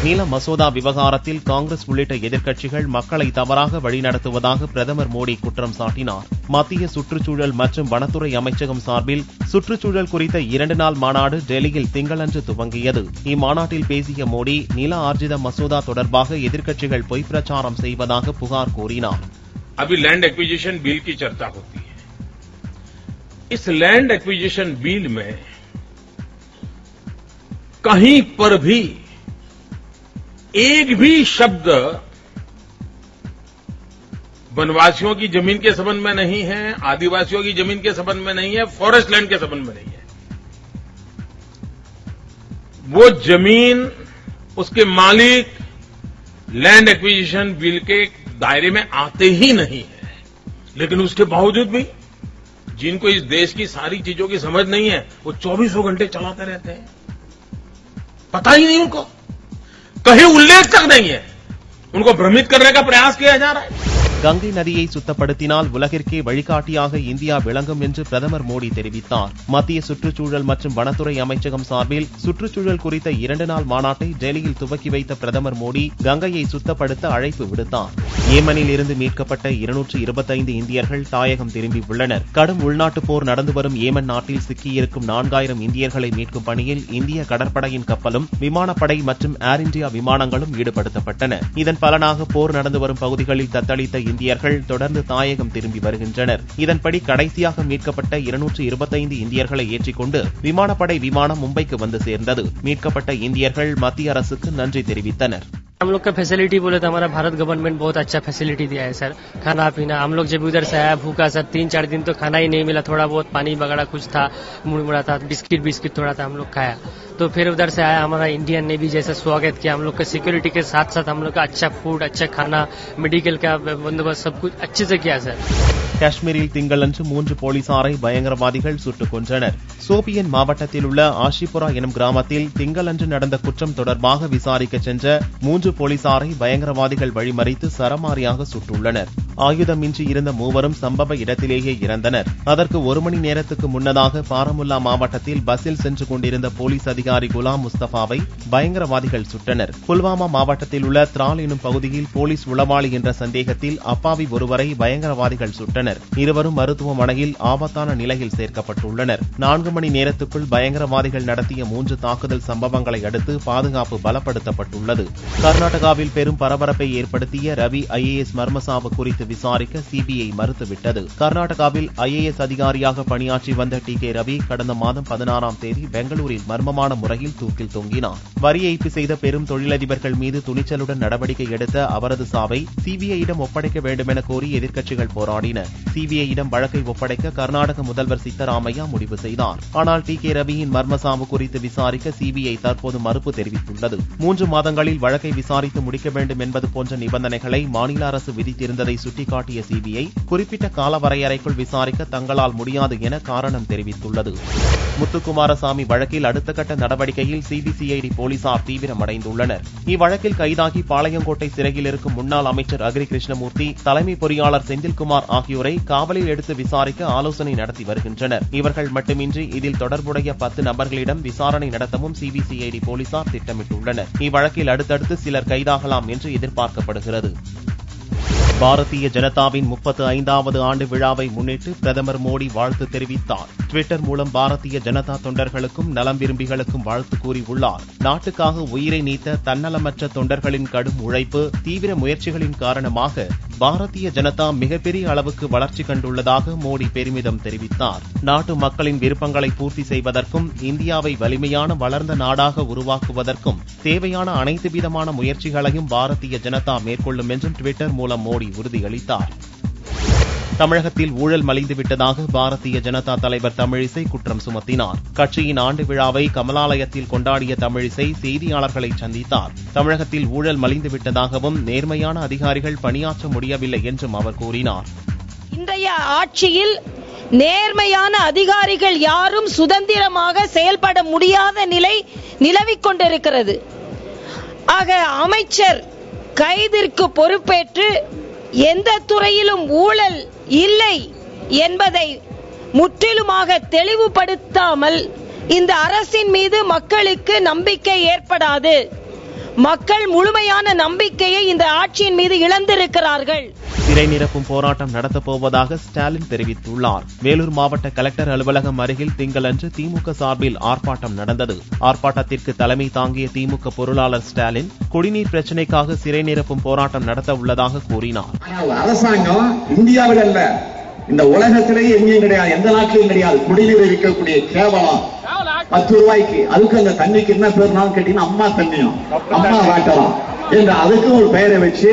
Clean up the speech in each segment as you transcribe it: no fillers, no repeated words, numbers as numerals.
நீல மசோதா விவகாரத்தில் காங்கிரஸ் உள்ளிட்ட எதிர்க்கட்சிகள் மக்களை தவறாக வழிநடத்துவதாக பிரதமர் மோடி குற்றம் சாட்டினார். மத்திய சுற்றுச்சூழல் மற்றும் வனத்துறை அமைச்சகம் சார்பில் சுற்றுச்சூழல் குறித்த 2 நாள் மாநாடு டெல்லியில் திங்களன்று துவங்கியது. இம்மாநாட்டில் பேசிய மோடி நில ஆர்ஜித மசோதா தொடர்பாக எதிர்க்கட்சிகள் பொய் பிரச்சாரம் செய்வதாக புகார் கூறினார். अभी लैंड एक्विजिशन बिल की चर्चा होती है. इस लैंड एक्विजिशन बिल में कहीं पर भी एक भी शब्द वनवासियों की जमीन के संबंध में नहीं है, आदिवासियों की जमीन के संबंध में नहीं है, फॉरेस्ट लैंड के संबंध में नहीं है. वो जमीन उसके मालिक लैंड एक्विजिशन बिल के दायरे में आते ही नहीं है. लेकिन उसके बावजूद भी जिनको इस देश की सारी चीजों की समझ नहीं है, वो 24 घंटे चलाते रहते हैं. पता ही नहीं उनको, कहीं उल्लेख तक नहीं है. उनको भ्रमित करने का प्रयास किया जा रहा है. கங்கை நதியை சுத்தப்படுத்தினால் உலகிற்கே வழிகாட்டியாக இந்தியா விளங்கும் என்று பிரதமர் மோடி தெரிவித்தார். மத்திய சுற்றுச்சூழல் மற்றும் வனத்துறை அமைச்சகம் சார்பில் சுற்றுச்சூழல் குறித்த 2 நாள் மாநாட்டை டெல்லியில் துவக்கி வைத்த பிரதமர் மோடி கங்கையை சுத்தப்படுத்த அழைப்பு விடுத்தார். ஏமனில் இருந்து மீட்கப்பட்ட 225 இந்தியர்கள் தாயகம் திரும்பியுள்ளனர். கடும் உள்நாட்டுப் போர் நடந்து வரும் ஏமன் நாட்டில் சிக்கியிருக்கும் 4000 இந்தியர்களை மீட்கும் பணியில் இந்திய கடற்படையின் கப்பலும் விமானப்படை மற்றும் ஏர் இண்டியா விமானங்களும் ஈடுபடுத்தப்பட்டன. இதன் பலனாக போர் நடந்து வரும் பகுதிகளில் தத்தளித்த இந்தியர்கள் தொடர்ந்து தாயகம் திரும்பி வருகின்றனர். இதன்படி கடைசியாக மீட்கப்பட்ட 225 இந்தியர்களை ஏற்றிக்கொண்டு விமானப்படை விமானம் மும்பைக்கு வந்து சேர்ந்தது. மீட்கப்பட்ட இந்தியர்கள் மத்திய அரசுக்கு நன்றி தெரிவித்தனர். हम लोग का फैसिलिटी बोले तो हमारा भारत गवर्नमेंट बहुत अच्छा फैसिलिटी दिया है सर. खाना पीना हम लोग जब उधर से आया भूखा सर 3-4 दिन तो खाना ही नहीं मिला. थोड़ा बहुत पानी वगैरह कुछ था, मुड़मुड़ा था, बिस्किट थोड़ा था, हम लोग खाया. तो फिर उधर से आया हमारा इंडियन नेवी जैसा स्वागत किया. हम लोग का सिक्योरिटी के साथ साथ हम लोग का अच्छा फूड, अच्छा खाना, मेडिकल का बंदोबस्त सब कुछ अच्छे से किया सर. காஷ்மீரில் திங்களன்று 3 போலீசாரை பயங்கரவாதிகள் சுட்டுக் கொன்றனர். சோபியன் மாவட்டத்தில் உள்ள ஆஷிபுரா எனும் கிராமத்தில் திங்களன்று நடந்த குற்றம் தொடர்பாக விசாரிக்க சென்ற 3 போலீசாரை பயங்கரவாதிகள் வழிமறித்து சரமாரியாக சுட்டுள்ளனர். ஆயுதமின்றி இருந்த 3வரும் சம்பவ இடத்திலேயே இறந்தனர். அதற்கு 1 மணி நேரத்துக்கு முன்னதாக பாரமுல்லா மாவட்டத்தில் பஸ்ஸில் சென்று கொண்டிருந்த போலீஸ் அதிகாரி குலாம் முஸ்தபாவை பயங்கரவாதிகள் சுட்டனர். புல்வாமா மாவட்டத்தில் உள்ள திரால் எனும் பகுதியில் போலீஸ் உளவாளி என்ற சந்தேகத்தில் அப்பாவி ஒருவரை பயங்கரவாதிகள் சுட்டனர். இருவரும் மருத்துவமனையில் ஆபத்தான நிலையில் சேர்க்கப்பட்டுள்ளனர். 4 மணி நேரத்துக்குள் பயங்கரவாதிகள் நடத்திய 3 தாக்குதல் சம்பவங்களை அடுத்து பாதுகாப்பு பலப்படுத்தப்பட்டுள்ளது. கர்நாடகாவில் பெரும் பரபரப்பை ஏற்படுத்திய ரவி IAS மர்மசாவு குறித்து விசாரிக்க சிபிஐ மறுத்துவிட்டது. கர்நாடகாவில் IAS அதிகாரியாக பணியாற்றி வந்த TK ரவி கடந்த மாதம் 16ஆம் தேதி பெங்களூரில் மர்மமான முறையில் தூக்கில் தொங்கினார். வரி ஏய்ப்பு செய்த பெரும் தொழிலதிபர்கள் மீது துணிச்சலுடன் நடவடிக்கை எடுத்த அவரது சாவை சிபிஐயிடம் ஒப்படைக்க வேண்டுமென கோரி எதிர்க்கட்சிகள் போராடின. சிபிஐயிடம் வழக்கை ஒப்படைக்க கர்நாடக முதல்வர் சித்தராமையா முடிவு செய்தார். ஆனால் TK ரவியின் மர்மசாவு குறித்து விசாரிக்க சிபிஐ தற்போது மறுப்பு தெரிவித்துள்ளது. 3 மாதங்களில் வழக்கை விசாரித்து முடிக்க வேண்டும் என்பது போன்ற நிபந்தனைகளை மாநில அரசு விதித்திருந்ததை சுட்டிக்காட்டிய சிபிஐ குறிப்பிட்ட கால வரையறைக்குள் விசாரிக்க தங்களால் முடியாது என காரணம் தெரிவித்துள்ளது. முத்துக்குமாரசாமி வழக்கில் அடுத்த கட்ட நடவடிக்கையில் சிபிசிஐடி போலீசார் தீவிரமடைந்துள்ளனர். இவ்வழக்கில் கைதாகி பாளையங்கோட்டை சிறையில் இருக்கும் முன்னாள் அமைச்சர் அக்ரி கிருஷ்ணமூர்த்தி, தலைமை பொறியாளர் செந்தில்குமார் ஆகியோரை காவலில் எடுத்து விசாரிக்க ஆலோசனை நடத்தி வருகின்றனர். இவர்கள் மட்டுமின்றி இதில் தொடர்புடைய 10 நபர்களிடம் விசாரணை நடத்தவும் சிபிசிஐடி போலீசார் திட்டமிட்டுள்ளனர். இவ்வழக்கில் அடுத்தடுத்து சிலர் கைதாகலாம் என்று எதிர்பார்க்கப்படுகிறது. பாரதிய ஜனதாவின் 35வது ஆண்டு விழாவை முன்னிட்டு பிரதமர் மோடி வாழ்த்து தெரிவித்தார். ட்விட்டர் மூலம் பாரதிய ஜனதா தொண்டர்களுக்கும் நலம் விரும்பிகளுக்கும் வாழ்த்து கூறியுள்ளார். நாட்டுக்காக உயிரை நீத்த தன்னலமற்ற தொண்டர்களின் கடும் உழைப்பு, தீவிர முயற்சிகளின் காரணமாக பாரதிய ஜனதா மிகப்பெரிய அளவுக்கு வளர்ச்சி கண்டுள்ளதாக மோடி பெருமிதம் தெரிவித்தார். நாட்டு மக்களின் விருப்பங்களை பூர்த்தி செய்வதற்கும் இந்தியாவை வலிமையான வளர்ந்த நாடாக உருவாக்குவதற்கும் தேவையான அனைத்து விதமான முயற்சிகளையும் பாரதிய ஜனதா மேற்கொள்ளும் என்றும் ட்விட்டர் மூலம் மோடி உறுதியளித்தார். தமிழகத்தில் ஊழல் மலிந்துவிட்டதாக பாரதிய ஜனதா தலைவர் தமிழிசை குற்றம் சுமத்தினார். கட்சியின் ஆண்டு விழாவை கமலாலயத்தில் கொண்டாடிய தமிழிசை செய்தியாளர்களை சந்தித்தார். தமிழகத்தில் ஊழல் மலிந்துவிட்டதாகவும் நேர்மையான அதிகாரிகள் பணியாற்ற முடியவில்லை என்றும் அவர் கூறினார். இன்றைய ஆட்சியில் நேர்மையான அதிகாரிகள் யாரும் சுதந்திரமாக செயல்பட முடியாத நிலை நிலவிக் கொண்டிருக்கிறது. ஆக அமைச்சர் கைதிற்கு பொறுப்பேற்று எந்த துறையிலும் ஊழல் இல்லை என்பதை முற்றிலுமாக தெளிவுபடுத்தாமல் இந்த அரசின் மீது மக்களுக்கு நம்பிக்கை ஏற்படாது. மக்கள் முழுமையான நம்பிக்கையை இந்த ஆட்சியின் மீது இழந்திருக்கிறார்கள். சிறை நிரப்பும் போராட்டம் நடத்தப் போவதாக ஸ்டாலின் தெரிவித்துள்ளார். வேலூர் மாவட்ட கலெக்டர் அலுவலகம் அருகில் திங்களன்று திமுக சார்பில் ஆர்ப்பாட்டம் நடந்தது. ஆர்ப்பாட்டத்திற்கு தலைமை தாங்கிய திமுக பொருளாளர் ஸ்டாலின் குடிநீர் பிரச்சினைக்காக சிறை நிரப்பும் போராட்டம் நடத்த உள்ளதாக கூறினார். அரசாங்கம் இந்தியாவில் அல்ல, இந்த உலகத்திலேயே எங்கேயும் கிடையாது, எந்த நாட்டிலும் கிடையாது குடிநீர் இருக்கக்கூடிய கேவலம் 10 ரூபாய்க்கு. அதுக்கு அந்த தண்ணிக்கு என்ன பேர்னாலும் கேட்டீங்கன்னா அம்மா தண்ணியும் அம்மா வாட்டலாம் என்று அதுக்கு ஒரு பெயரை வச்சு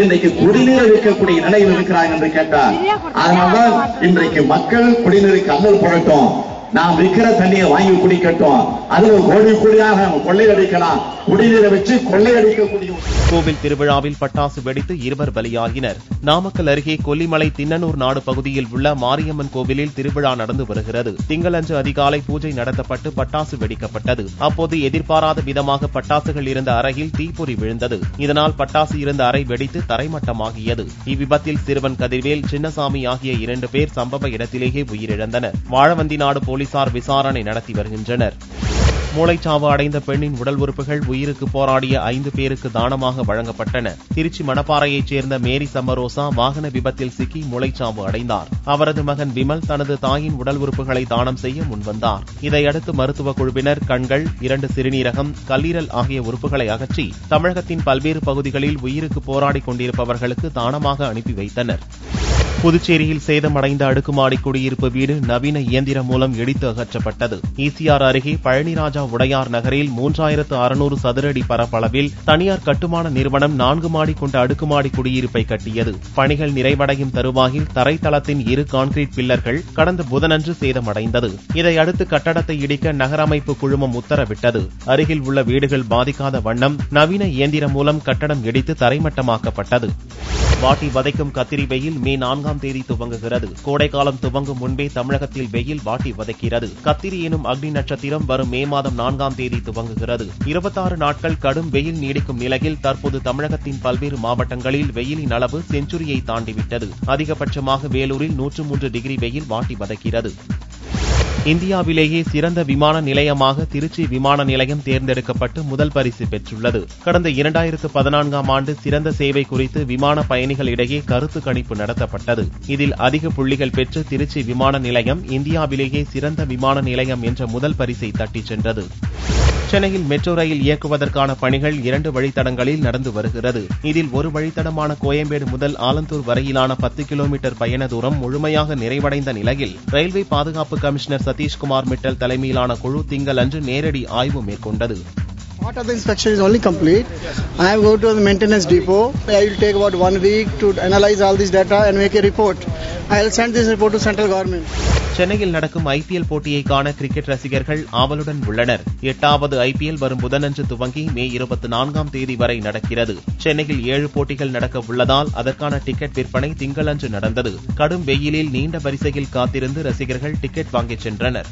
இன்றைக்கு குடிநீர் இருக்கக்கூடிய நிலையில் இருக்கிறாங்க என்று கேட்டார். அதனால்தான் இன்றைக்கு மக்கள் குடிநீருக்கு அல்லல் போடட்டும், நாம் விற்கிற தண்ணியை வாங்கி குடிக்கட்டும், அதுல கோடி கோடியாக கொள்ளையடிக்கலாம், குடிநீரை வச்சு கொள்ளையடிக்கக்கூடிய. கோவில் திருவிழாவில் பட்டாசு வெடித்து 2 பலியாகினர். நாமக்கல் அருகே கொல்லிமலை தின்னனூர் நாடு பகுதியில் உள்ள மாரியம்மன் கோவிலில் திருவிழா நடந்து வருகிறது. திங்களன்று அதிகாலை பூஜை நடத்தப்பட்டு பட்டாசு வெடிக்கப்பட்டது. அப்போது எதிர்பாராத விதமாக பட்டாசுகள் இருந்த அறையில் தீப்பொறி விழுந்தது. இதனால் பட்டாசு இருந்த அறை வெடித்து தரைமட்டமாகியது. இவ்விபத்தில் சிறுவன் கதிர்வேல், சின்னசாமி ஆகிய 2 பேர் சம்பவ இடத்திலேயே உயிரிழந்தனர். வாழவந்தி நாடு போலீசார் விசாரணை நடத்தி வருகின்றனர். மூளைச்சாவு அடைந்த பெண்ணின் உடல் உறுப்புகள் உயிருக்கு போராடிய 5 பேருக்கு தானமாக வழங்கப்பட்டன. திருச்சி மணப்பாறையைச் சேர்ந்த மேரி சம்மரோசா வாகன விபத்தில் சிக்கி மூளைச்சாவு அடைந்தார். அவரது மகன் விமல் தனது தாயின் உடல் உறுப்புகளை தானம் செய்ய முன்வந்தார். இதையடுத்து மருத்துவ குழுவினர் கண்கள், 2 சிறுநீரகம், கல்லீரல் ஆகிய உறுப்புகளை அகற்றி தமிழகத்தின் பல்வேறு பகுதிகளில் உயிருக்கு போராடிக் கொண்டிருப்பவர்களுக்கு தானமாக அனுப்பி வைத்தனர். புதுச்சேரியில் சேதமடைந்த அடுக்குமாடி குடியிருப்பு வீடு நவீன இயந்திரம் மூலம் இடித்து அகற்றப்பட்டது. ஈசிஆர் அருகே பழனிராஜா உடையார் நகரில் 3600 சதுரடி பரப்பளவில் தனியார் கட்டுமான நிறுவனம் 4 மாடி கொண்ட அடுக்குமாடி குடியிருப்பை கட்டியது. பணிகள் நிறைவடையும் தருவாயில் தரைத்தளத்தின் 2 கான்கிரீட் பில்லர்கள் கடந்த புதனன்று சேதமடைந்தது. இதையடுத்து கட்டடத்தை இடிக்க நகரமைப்பு குழுமம் உத்தரவிட்டது. அருகில் உள்ள வீடுகள் பாதிக்காத வண்ணம் நவீன இயந்திரம் மூலம் கட்டடம் இடித்து தரைமட்டமாக்கப்பட்டது. வாட்டி வதைக்கும் கத்திரி வெயில் மே 4ஆம் தேதி துவங்குகிறது. கோடைக்காலம் துவங்கும் முன்பே தமிழகத்தில் வெயில் வாட்டி வதைக்கிறது. கத்திரி எனும் அக்னி நட்சத்திரம் வரும் மே மாதம் 4ஆம் தேதி துவங்குகிறது. 26 நாட்கள் கடும் வெயில் நீடிக்கும் நிலையில் தற்போது தமிழகத்தின் பல்வேறு மாவட்டங்களில் வெயிலின் அளவு செஞ்சுரியை தாண்டிவிட்டது. அதிகபட்சமாக வேலூரில் 103 டிகிரி வெயில் வாட்டி வதைக்கிறது. இந்தியாவிலேயே சிறந்த விமான நிலையமாக திருச்சி விமான நிலையம் தேர்ந்தெடுக்கப்பட்டு முதல் பரிசு பெற்றுள்ளது. கடந்த 2014ஆம் ஆண்டு சிறந்த சேவை குறித்து விமான பயணிகளிடையே கருத்து கணிப்பு நடத்தப்பட்டது. இதில் அதிக புள்ளிகள் பெற்று திருச்சி விமான நிலையம் இந்தியாவிலேயே சிறந்த விமான நிலையம் என்ற முதல் பரிசை தட்டிச் சென்றது. சென்னையில் மெட்ரோ ரயில் இயக்குவதற்கான பணிகள் 2 வழித்தடங்களில் நடந்து வருகிறது. இதில் ஒரு வழித்தடமான கோயம்பேடு முதல் ஆலந்தூர் வரையிலான 10 கிலோமீட்டர் பயண தூரம் முழுமையாக நிறைவடைந்த நிலையில் ரயில்வே பாதுகாப்பு கமிஷனர் சதீஷ்குமார் மிட்டல் தலைமையிலான குழு திங்களன்று நேரடி ஆய்வு மேற்கொண்டது. Part of the inspection is only complete. I have go to the maintenance depot. I will take about 1 week to analyze all this data and make a report. I will send this report to central government. சென்னையில் நடக்கும் IPL போட்டியை காண cricket ரசிகர்கள் ஆவலுடன் உள்ளனர். 8வது IPL வரும் புதனன்று துவங்கி மே 24ஆம் தேதி வரை நடக்கிறது. சென்னையில் 7 போட்டிகள் நடக்க உள்ளதால் அதற்கான டிக்கெட் விற்பனை திங்களன்று நடந்தது. கடும் வெயிலில் நீண்ட வரிசையில் காத்திருந்து ரசிகர்கள் டிக்கெட் வாங்கிச் சென்றனர்.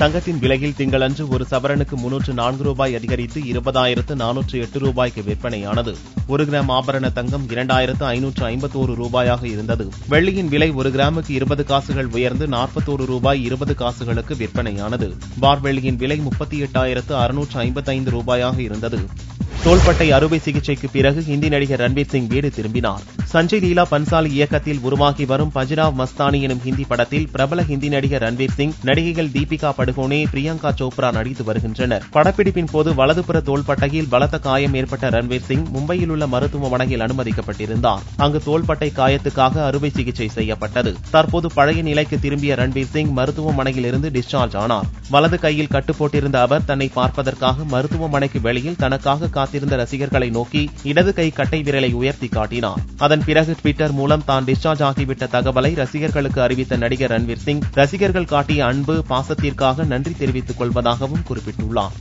தங்கத்தின் விலையில் திங்களன்று ஒரு சவரனுக்கு 304 ரூபாய் அதிகரித்து 20,408 ரூபாய்க்கு விற்பனையானது. 1 கிராம் ஆபரண தங்கம் 2,551 ரூபாயாக இருந்தது. வெள்ளியின் விலை 1 கிராமுக்கு 20 காசுகள் உயர்ந்து 41 ரூபாய் 20 காசுகளுக்கு விற்பனையானது. பார் வெள்ளியின் விலை 38,655 ரூபாயாக இருந்தது. தோள்பட்டை அறுவை சிகிச்சைக்கு பிறகு ஹிந்தி நடிகர் ரன்வீர் சிங் வீடு திரும்பினார். சஞ்சய் லீலா பன்சாலி இயக்கத்தில் உருவாகி வரும் பஜ்ராவ் மஸ்தானி எனும் ஹிந்தி படத்தில் பிரபல ஹிந்தி நடிகர் ரன்வீர் சிங், நடிகைகள் தீபிகா படுகோனே, பிரியங்கா சோப்ரா நடித்து வருகின்றனர். படப்பிடிப்பின் போது வலதுபுற தோள்பட்டையில் பலத்த காயம் ஏற்பட்ட ரன்வீர் சிங் மும்பையில் உள்ள மருத்துவமனையில் அனுமதிக்கப்பட்டிருந்தார். அங்கு தோள்பட்டை காயத்துக்காக அறுவை சிகிச்சை செய்யப்பட்டது. தற்போது பழைய நிலைக்கு திரும்பிய ரன்வீர் சிங் மருத்துவமனையில் இருந்து டிஸ்சார்ஜ் ஆனார். வலது கையில் கட்டு போட்டிருந்த அவர் தன்னை பார்ப்பதற்காக மருத்துவமனைக்கு வெளியில் தனக்காக காத்திருந்த ரசிகர்களை நோக்கி இடது கை கட்டை விரலை உயர்த்தி காட்டினார். அதன் பிறகு ட்விட்டர் மூலம் தான் டிஸ்சார்ஜ் ஆகிவிட்ட தகவலை ரசிகர்களுக்கு அறிவித்த நடிகர் ரன்வீர் சிங் ரசிகர்கள் காட்டிய அன்பு, பாசத்திற்காக நன்றி தெரிவித்துக் கொள்வதாகவும் குறிப்பிட்டுள்ளார்.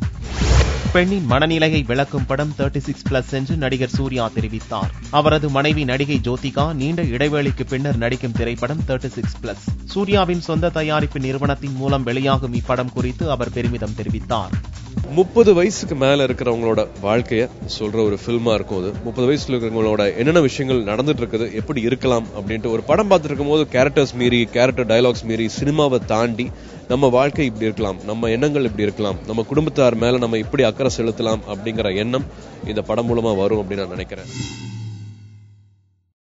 பெண்ணின் மனநிலையை விளக்கும் படம் 36+ என்று நடிகர் சூர்யா தெரிவித்தார். அவரது மனைவி நடிகை ஜோதிகா நீண்ட இடைவேளைக்கு பின்னர் நடிக்கும் திரைப்படம் 36+. சூர்யாவின் சொந்த தயாரிப்பு நிறுவனத்தின் மூலம் வெளியாகும் இப்படம் குறித்து அவர் பெருமிதம் தெரிவித்தார். 30 வயசுக்கு மேல இருக்கிறவங்களோட வாழ்க்கைய சொல்ற ஒரு ஃபில்மா இருக்கும் அது. 30 வயசுல இருக்கிறவங்களோட என்னென்ன விஷயங்கள் நடந்துட்டு இருக்குது, எப்படி இருக்கலாம் அப்படின்ட்டு ஒரு படம் பார்த்துட்டு இருக்கும் போது கேரக்டர்ஸ் மீறி, கேரக்டர் டயலாக்ஸ் மீறி, சினிமாவை தாண்டி நம்ம வாழ்க்கை இப்படி இருக்கலாம், நம்ம எண்ணங்கள் இப்படி இருக்கலாம், நம்ம குடும்பத்தார் மேல நம்ம இப்படி அக்கறை செலுத்தலாம் அப்படிங்கிற எண்ணம் இந்த படம் மூலமா வரும் அப்படின்னு நான் நினைக்கிறேன்.